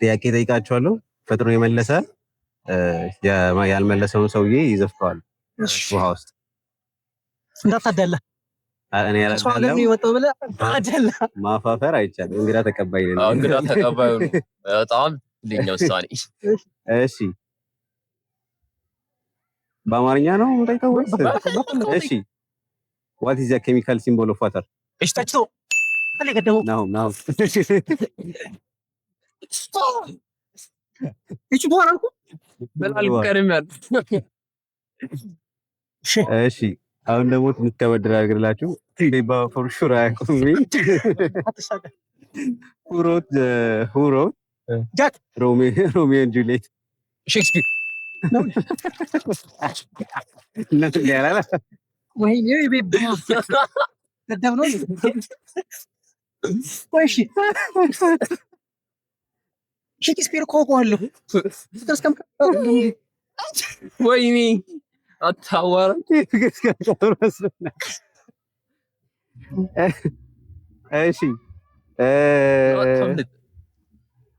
ጥያቄ ጠይቃቸዋለሁ። ፈጥኖ የመለሰ ያልመለሰውን ሰውዬ ይዘፍቀዋል ውሃ ውስጥ። እንዳታደላ እኔ ያላደላ ማፋፈር አይቻልም። እንግዳ ተቀባይ ነኝ። እንግዳ ተቀባዩ ነው። በጣም ልኛ ውሳኔ። እሺ በአማርኛ ነው የምጠይቀው ወይስ? እሺ what is the chemical symbol of water? እሽታጭቶ አለ ገደሙ ነው እቺ ቦራንኩ በላል ከረም ያል። እሺ አሁን ደግሞ ትንሽ ከበድ አድርግላችሁ ዴባ ፎር ሹር አያውቁም። ሁሮ ጃክ ሮሚዮ ኤንድ ጁሊየት ሼክስፒር እናንተ ያላላ ወይኔ ቤቢ ገደም ነው ወይሺ ሼክስፒር ኮኮአለሁ ተስከም ወይኔ አታዋራ እሺ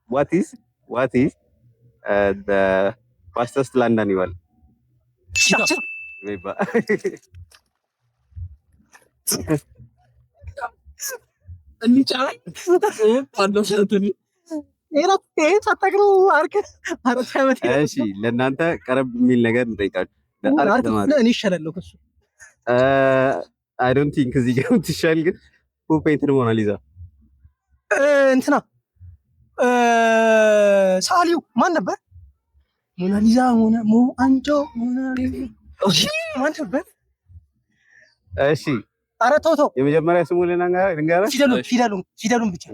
what is the fastest land animal? ሜባ እንጫይ አንዱ ሰጥኒ እሺ ለእናንተ ቀረብ የሚል ነገር እንጠይቃችሁ። እኔ ይሻላለሁ ከሱ አይ ዶንት ቲንክ እዚህ ጋር ትሻል። ግን who painted Mona Lisa? እንትና ሳሊው ማን ነበር? ሞናሊዛ አንጆ ማን ነበር? እሺ ኧረ ቶቶ የመጀመሪያ ስሙን ልንገርህ። ፊደሉን ብቻ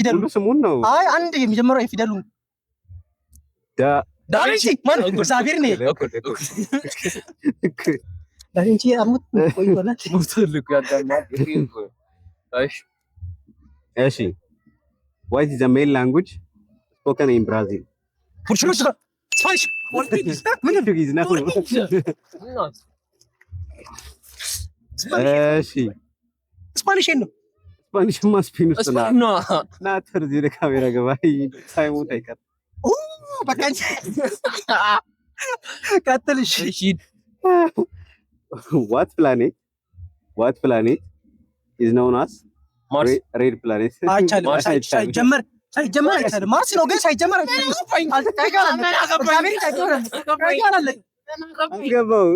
ሁሉ ስሙን ነው። አይ አንድ የመጀመሪያው የፊደሉን ዳቪንቺ ማን ነው? እግዚአብሔር ነው ዳቪንቺ አሙት ቆይ ወላት ሙትልኩ ያዳማ። እሺ what is the main language spoken in Brazil? ፖርቹጊዝ ስፓኒሽ ምን ፖርቹጊዝ ነው? እሺ ስፓኒሽ ነው። ስፓኒሽማ ስፔን ውስጥ ነው። ና ተርዚ ወደ ካሜራ ገባ። ሳይሞት አይቀር በቃ ቀጥልሽ። what planet is known as red planet? ሳይጀመር አይቻልም። ማርስ ነው ግን ሳይጀመር አልገባው።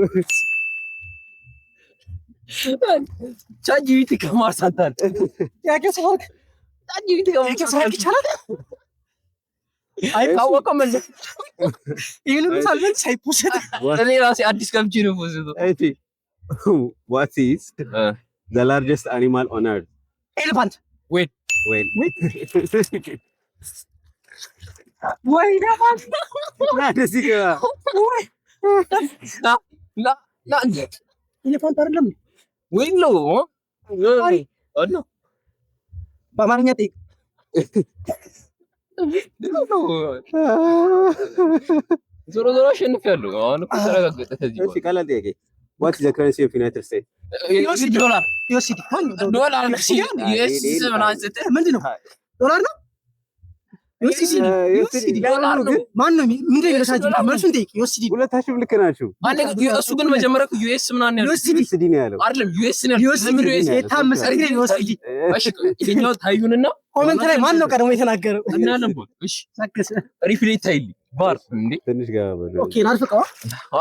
ቻጂቲ ከማርስ አታል ያከሰ ቻጂቲ ከማርስ ይቻላል። አይታወቅም እንዴ? ይሄንን ሳልበን ሳይፖስት እኔ ራሴ አዲስ ከምጪ ነው ፖስት። እሺ what is the largest animal on earth? ኤሌፋንት wait ወይ ደፋን ደዚህ ገባ ላ ኤሌፋንት አይደለም ወይ ነው አና በአማርኛ ጠይቅ። ዞሮ አሸንፊያለሁ። አሁን እኮ ተረጋገጠ። ከዚህ እሺ ቀላል ጥያቄ what is the currency of United States? ዶላር ዶላር ነው። ዩኤስ ምንድን ነው? ዶላር ነው። ዩኤስዲ ዶላር ነው። ማን ነው? ምንድን ነው የረሳችሁ? መልሱን ጠይቅ። ዩኤስዲ ሁለታችሁም ልክ ናችሁ። እሱ ግን መጀመሪያ እኮ ዩኤስ ምናምን ያለው ዩኤስዲ ነው ያለው አይደለም። ዩኤስ ነው ያለው። የታመሰ ዩኤስዲ። እሺ ይሄኛው ታዩንና ኮሜንት ላይ ማን ነው ቀድሞ የተናገረው? እናለም ቦት እሺ ሰከሰ ሪፕሌት ታይል ባር እንዴ ትንሽ ጋር በለው። ኦኬ ናልፈቀው።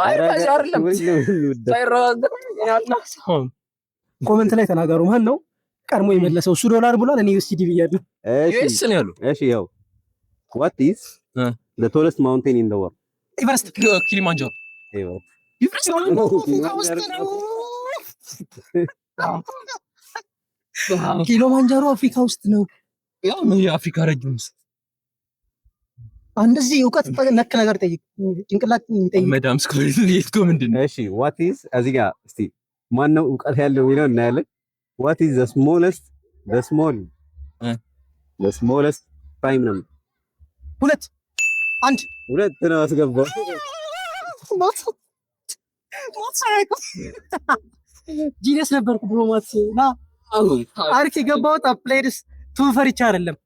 አይ ባዚ አይደለም ሳይረጋገጥ ያላ ሰው ኮሜንት ላይ ተናገሩ። ማን ነው ቀድሞ የመለሰው? እሱ ዶላር ብሏል፣ እኔ ዩኤስዲ ብያለሁ። ዩኤስ ነው ያለው። እሺ ያው what is the tallest mountain in the world? ኤቨረስት ኪሊማንጃሮ ኤቨረስት ኪሊማንጃሮ አፍሪካ ውስጥ ነው። ያው ነው የአፍሪካ ረጅም እንደዚህ እውቀት ነክ ነገር ጠይቅ። ጭንቅላት ጠይቅ። መዳም ስኮሪዝ የትኮ ምንድነው? እሺ what is እዚህ ጋር እስቲ ማን ነው እውቀት ያለው የሚለው እናያለን። what is the smallest prime number? ሁለት ነው አስገባው። ጂኒየስ ነበርኩ ብሎ ማት ና አሪፍ የገባው አፕላይድስ ቱ ፈሪቻ አይደለም።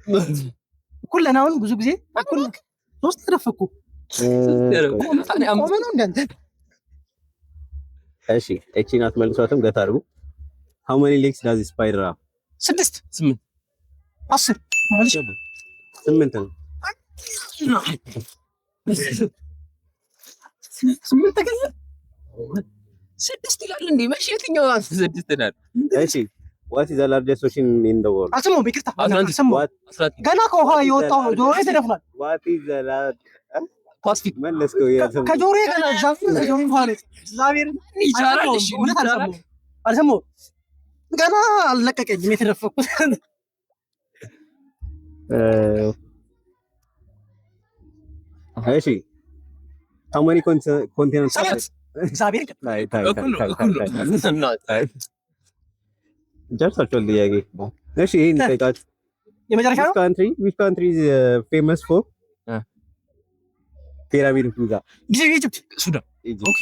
እኩል ነን አሁን ብዙ ጊዜ እኩል 3 ተደፈኩ። እሺ እቺን አትመልሷትም ገታ አድርጉ። how many legs does a spider have? 6 8 10 ማለት 8 ነው። 8 ተገኘ 6 ይላል እንዴ? መቼ የትኛው 6 ይላል? እሺ what is the largest ocean in the world? አልሰማሁም፣ ይቅርታ አልሰማሁም። ገና ከውሃ የወጣው ነው ጆሮዬ ተደፍኗል። what is the ፓሲፊክ መለስከው ያሰማው ከጆሮዬ ገና ጆሮዬ ማለት እግዚአብሔር ይቻላል። እሺ አልሰማሁም፣ ገና አልለቀቀኝም የተደፈኩት። እሺ how many continents እግዚአብሔር ጀርሳችኋል ጥያቄ። እሺ ይሄን ጠይቃችሁ የመጨረሻ ነው። which country is famous for ፒራሚድ ጊዛ? ኢጅፕት፣ ሱዳን። ኦኬ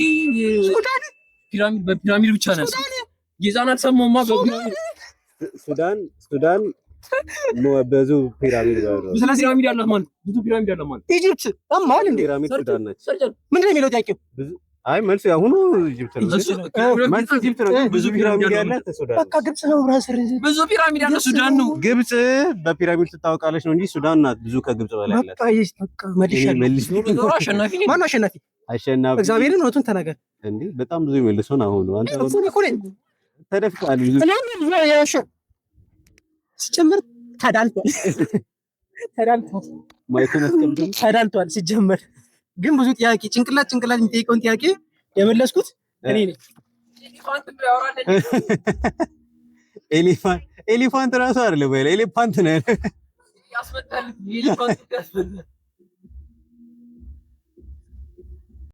ፒራሚድ በፒራሚድ ብቻ ነው ጊዛን አልሰማሁማ። በፒራሚድ ሱዳን ብዙ ፒራሚድ ጋር ነው። ስለዚህ ፒራሚድ ያለው ማን? ብዙ ፒራሚድ ያለው ማን? ኢጅፕት አማል እንዴ? ፒራሚድ ሱዳን ነች። ምንድነው የሚለው ጥያቄው? አይ መልሱ ያሁኑ ኢጅፕት ነው። መልሱ ኢጅፕት ነው። ብዙ ፒራሚድ ያለው ሱዳን። በቃ ግብጽ ነው ብራዘር። ብዙ ፒራሚድ ያለው ሱዳን ነው። ግብጽ በፒራሚድ ትታወቃለች ነው እንጂ ሱዳን ናት ብዙ ከግብጽ በላይ ያላት። በቃ መልሽ ነው። አሸናፊ ነኝ። ማነው አሸናፊ? አሸናፊ እግዚአብሔርን እውነቱን ተናገር እንዴ። በጣም ብዙ ይመልሱን። አሁን አንተ ተደፍቃል። ሲጀመር ተዳልቷል። ተዳልቷል ሲጀመር። ግን ብዙ ጥያቄ ጭንቅላት የሚጠይቀውን ጥያቄ የመለስኩት እኔ ነኝ። ኤሊፋንት ራሱ አይደለም፣ ኤሌፋንት ነው።